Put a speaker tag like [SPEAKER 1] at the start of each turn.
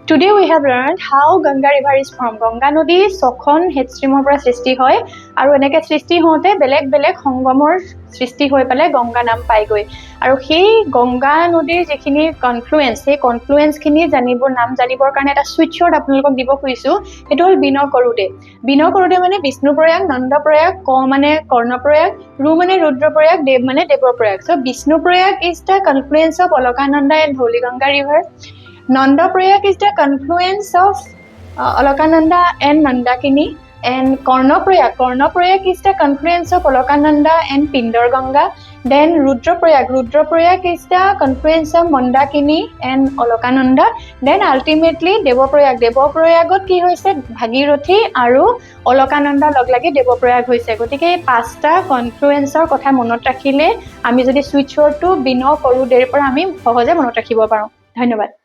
[SPEAKER 1] Today we have learned how Ganga river is formed. Ganga nodi sokhon headstreamer পৰা সৃষ্টি হয় আৰু এনেকে সৃষ্টি হওঁতে বেলেগ বেলেগ সংগমৰ সৃষ্টি হৈ পেলাই গংগা নাম পাই গৈ আৰু সেই গংগা নদীৰ যিখিনি কনফ্লুয়েন্স সেই কনফ্লুয়েন্স খিনি নাম জানিবৰ কাৰণে এটা সুইট শট আপোনালোকক দিব খুজিছো এটো হল বিনকৰুদে মানে বিষ্ণুপ্ৰয়াগ নন্দপ্ৰয়াগ ক মানে কৰ্ণপ্ৰয়াগ ৰু মানে ৰুদ্ৰপ্ৰয়াগ দেৱ মানে Devprayag so বিষ্ণুপ্ৰয়াগ is the confluence of Alakananda and Holy Ganga river. Nandaprayag is the confluence of Alakananda and Nandakini, and Karnaprayag is the confluence of Alakananda and Pindar Ganga. Then Rudraprayag is the confluence of Mandakini and Alakananda. Then ultimately Devaprayagot ki hoise Bhagirathi aru Alakananda log lagi Devaprayag hoise. Gotike pasta confluence or kotha monot rakhile ami jodi switch to bino koru der pora ami sohoje monot rakhibo paro. ধন্যবাদ।